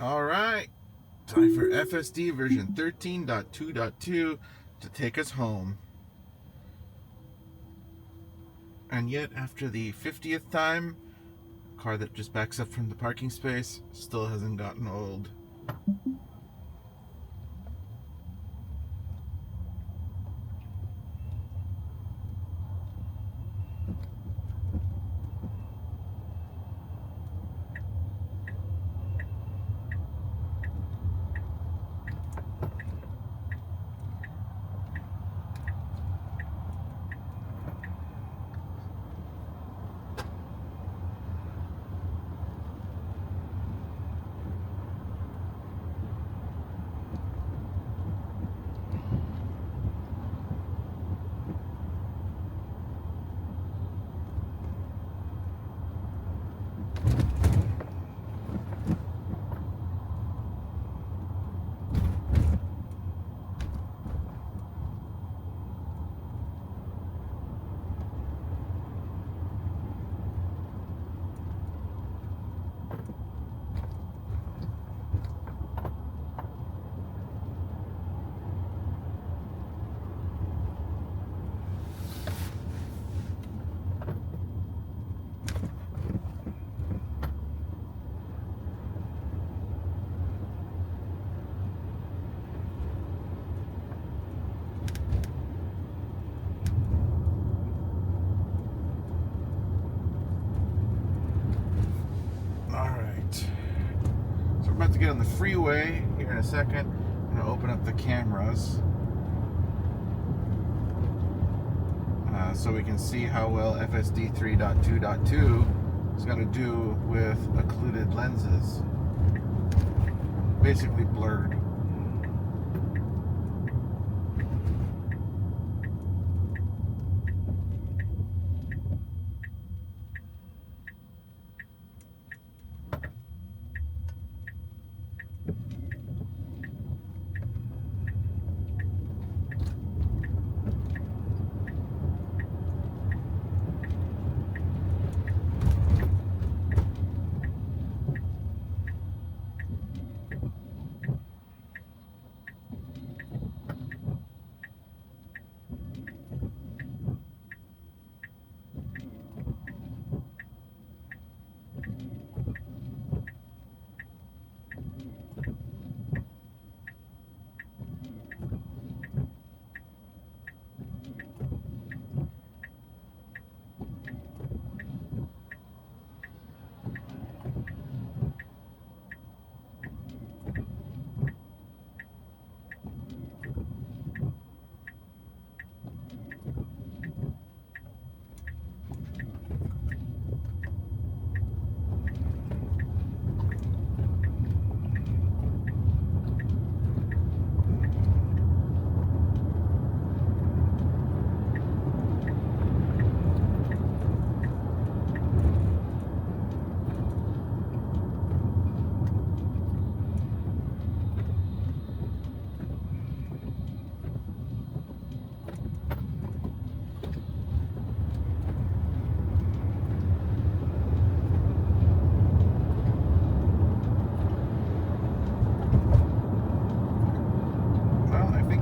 All right, time for FSD version 13.2.2 to take us home. And yet, after the 50th time, a car that just backs up from the parking space still hasn't gotten old. So we're about to get on the freeway here in a second. I'm going to open up the cameras so we can see how well FSD 3.2.2 is going to do with occluded lenses. Basically blurred.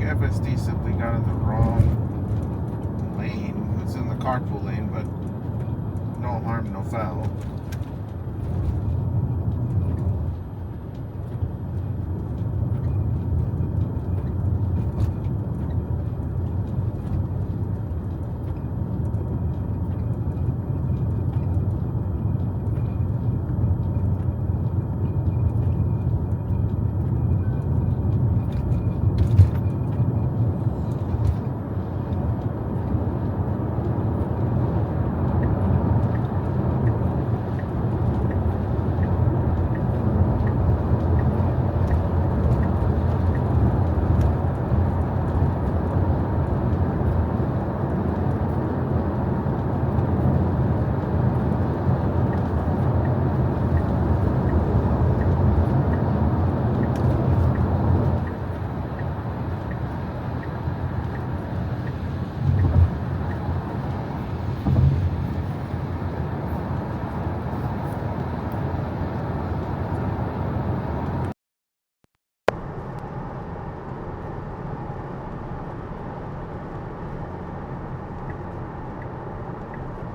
FSD simply got in the wrong lane. It's in the carpool lane, but no harm, no foul.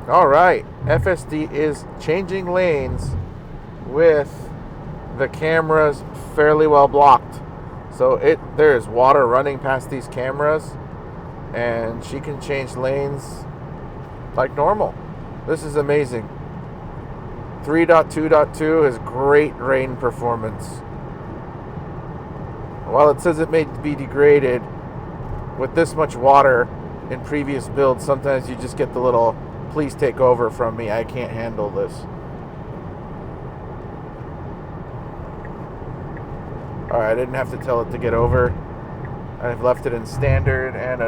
All right, FSD is changing lanes with the cameras fairly well blocked. So there is water running past these cameras, and she can change lanes like normal. This is amazing. 3.2.2 has great rain performance. While it says it may be degraded, with this much water in previous builds, sometimes you just get the little, please take over from me, I can't handle this. Alright, I didn't have to tell it to get over. I've left it in standard, and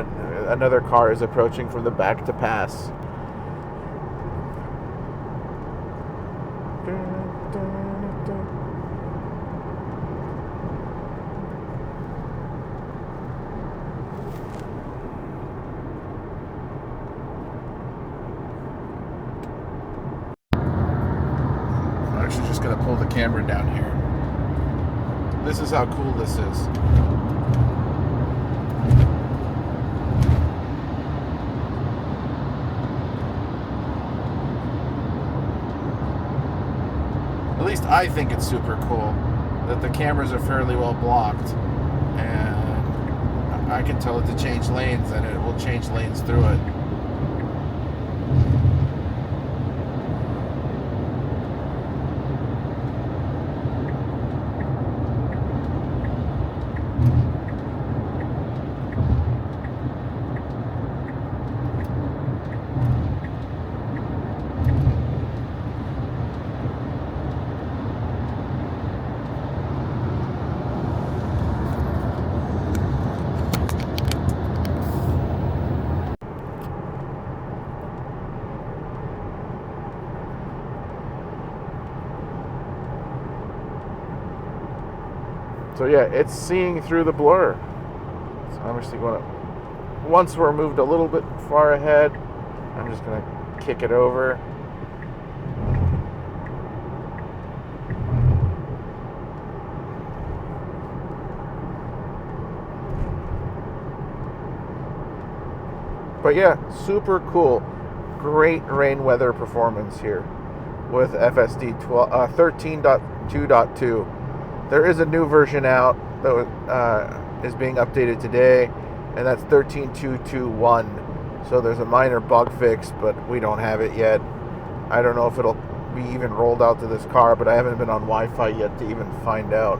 another car is approaching from the back to pass. I'm actually just going to pull the camera down here. This is how cool this is. At least I think it's super cool that the cameras are fairly well blocked, and I can tell it to change lanes, and it will change lanes through it. So yeah, it's seeing through the blur. So I'm actually going to, once we're moved a little bit far ahead, I'm just going to kick it over. But yeah, super cool. Great rain weather performance here with FSD 13.2.2. There is a new version out that is being updated today, and that's 13.2.2.1. So there's a minor bug fix, but we don't have it yet. I don't know if it'll be even rolled out to this car, but I haven't been on Wi-Fi yet to even find out.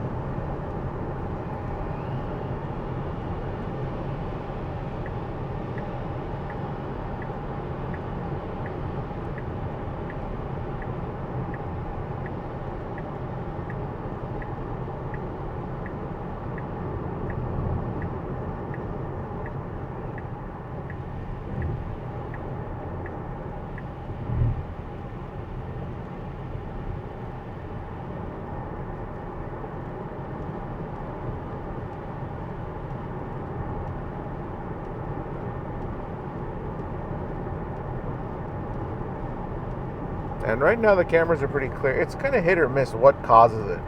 And right now the cameras are pretty clear. It's kind of hit or miss what causes it.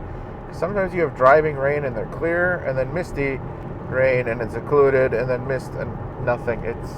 Sometimes you have driving rain and they're clear, and then misty rain and it's occluded, and then mist and nothing. It's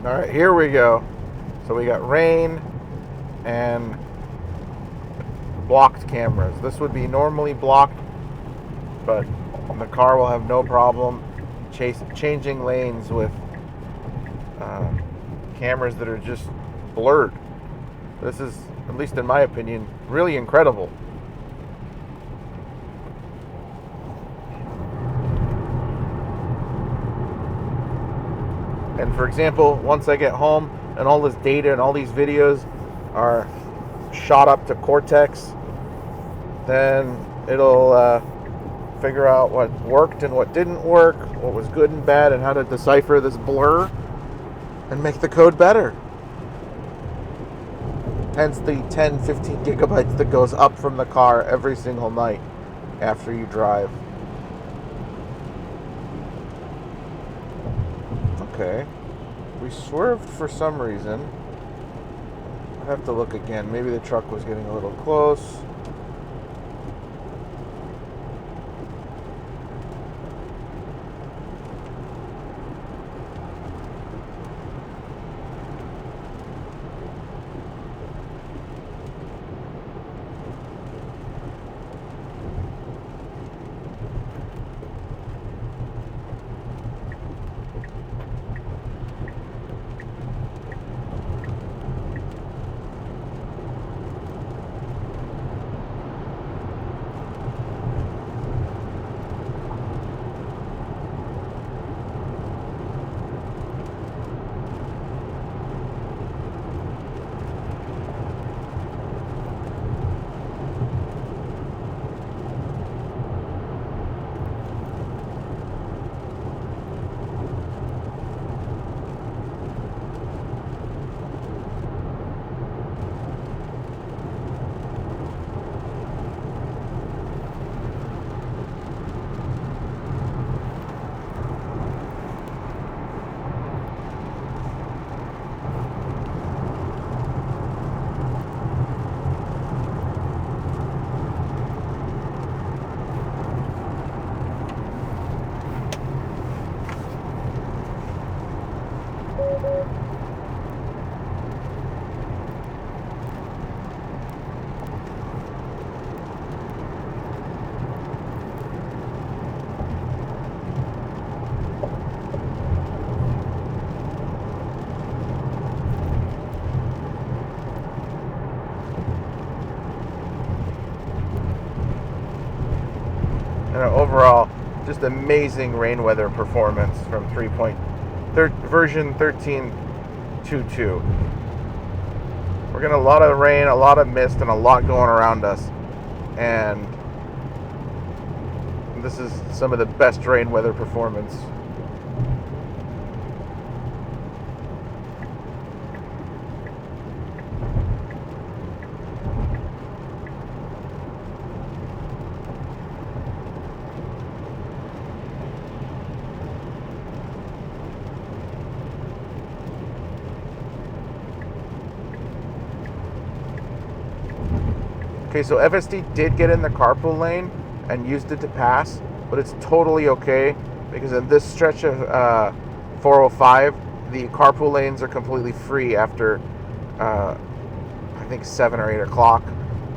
All right, here we go. So we got rain and blocked cameras. This would be normally blocked, but the car will have no problem changing lanes with cameras that are just blurred. This is, at least in my opinion, really incredible. And for example, once I get home and all this data and all these videos are shot up to Cortex, then it'll figure out what worked and what didn't work, what was good and bad, and how to decipher this blur and make the code better. Hence the 10, 15 gigabytes that goes up from the car every single night after you drive. Okay. We swerved for some reason. I'd have to look again. Maybe the truck was getting a little close. And overall, just amazing rain weather performance from version 13.2.2. We're getting a lot of rain, a lot of mist, and a lot going around us. And this is some of the best rain weather performance. Okay, so FSD did get in the carpool lane and used it to pass, but it's totally okay because in this stretch of 405, the carpool lanes are completely free after I think 7 or 8 o'clock.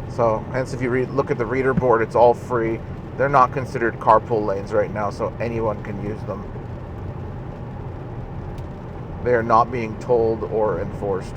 So hence, if you look at the reader board, it's all free. They're not considered carpool lanes right now, so anyone can use them. They are not being tolled or enforced.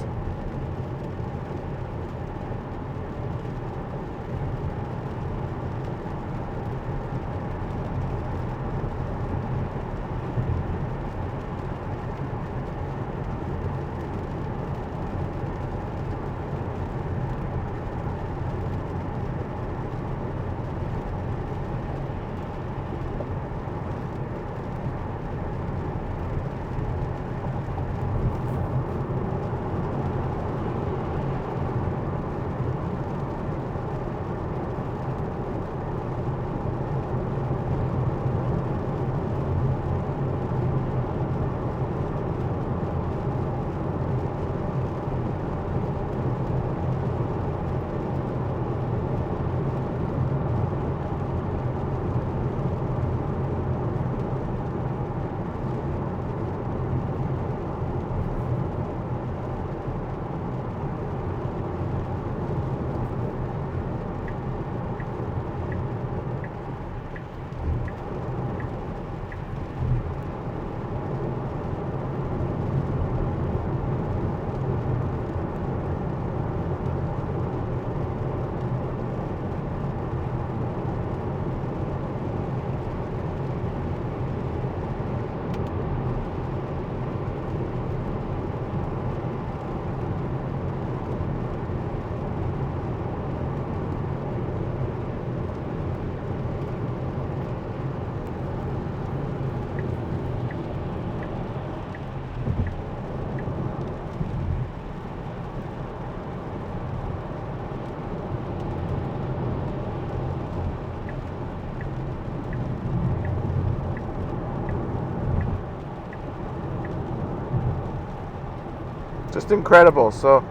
Just incredible. So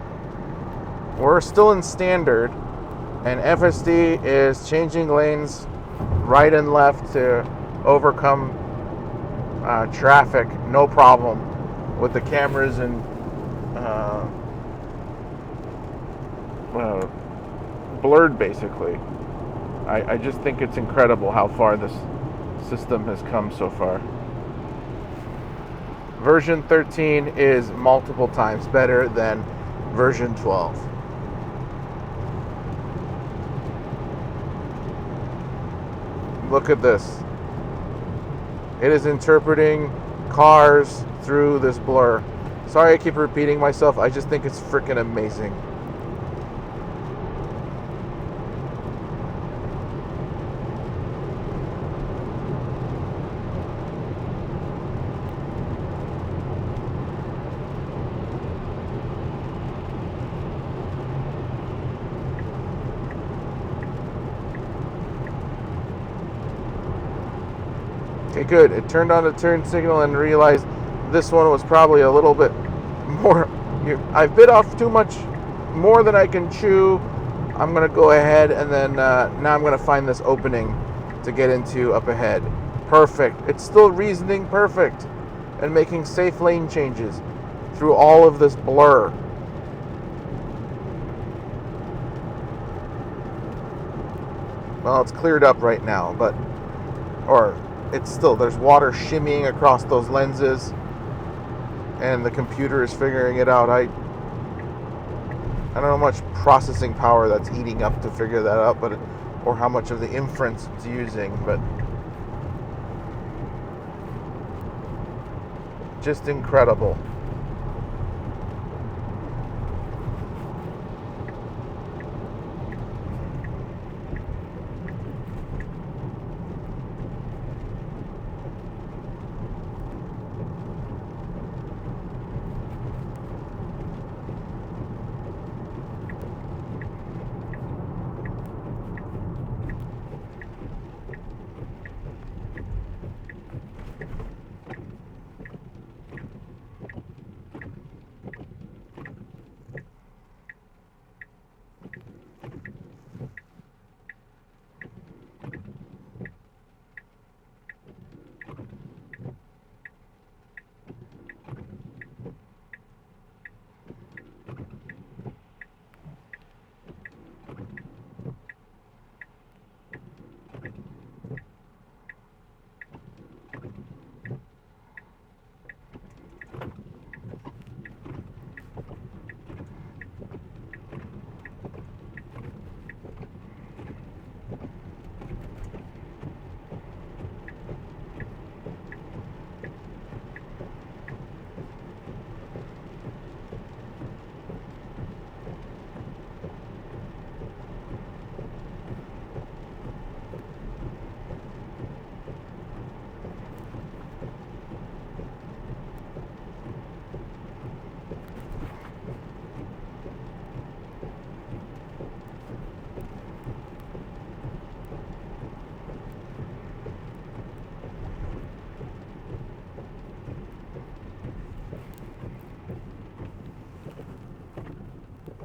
we're still in standard, and FSD is changing lanes right and left to overcome traffic, no problem, with the cameras and blurred basically. I just think it's incredible how far this system has come so far. Version 13 is multiple times better than version 12. Look at this. It is interpreting cars through this blur. Sorry I keep repeating myself. I just think it's freaking amazing. Okay, good. It turned on the turn signal and realized this one was probably a little bit more. I've bit off too much more than I can chew. I'm going to go ahead and then now I'm going to find this opening to get into up ahead. Perfect. It's still reasoning perfect and making safe lane changes through all of this blur. Well, it's cleared up right now, but it's still, there's water shimmying across those lenses, and the computer is figuring it out. I don't know how much processing power that's eating up to figure that out, or how much of the inference it's using, but just incredible.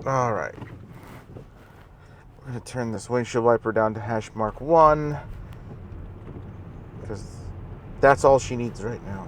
All right. I'm going to turn this windshield wiper down to hash mark 1, because that's all she needs right now.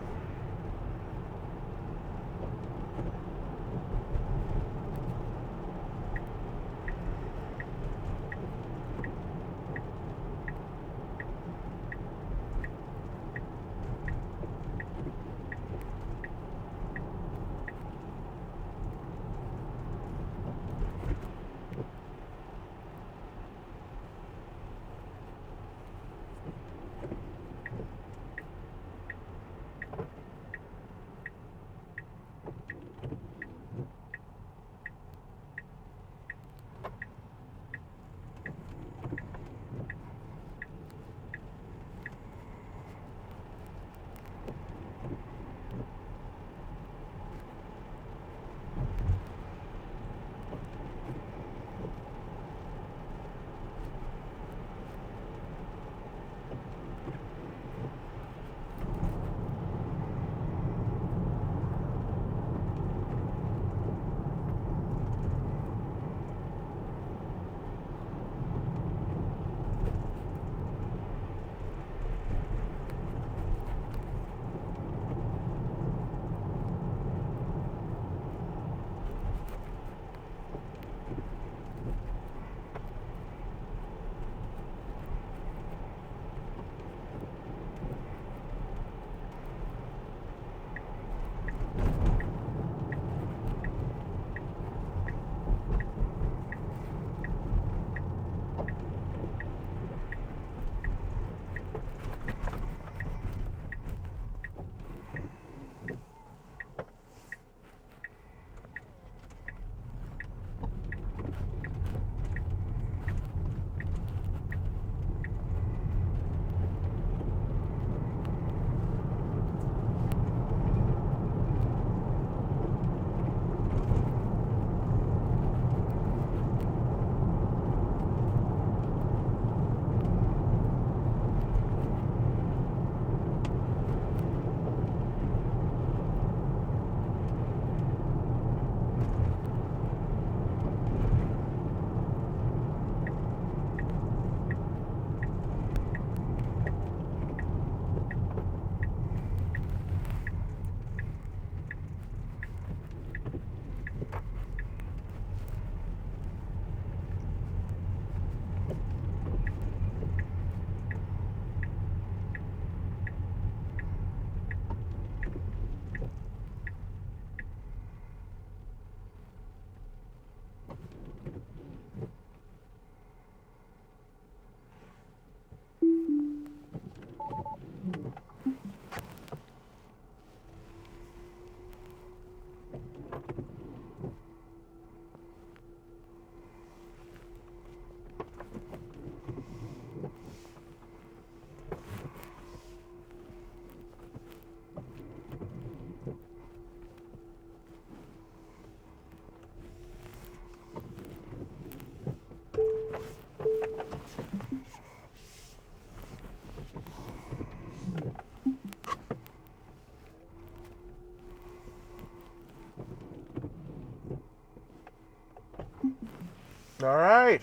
All right.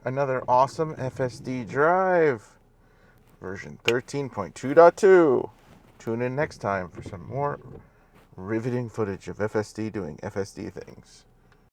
Another awesome FSD drive. Version 13.2.2. Tune in next time for some more riveting footage of FSD doing FSD things.